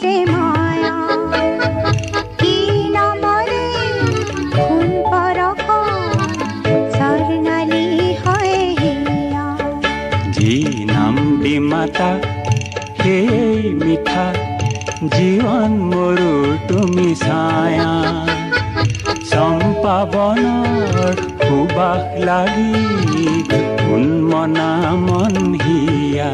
যে মায়া কি নামৰে খুন পৰখ স্বৰ্ণালী হয় হিয়া যি নাম দি মাতা সেই মিঠা জীবন মোৰো তুমি ছায়া চম্পা বনৰ সুবাস লাগি উন্মনা মন হিয়া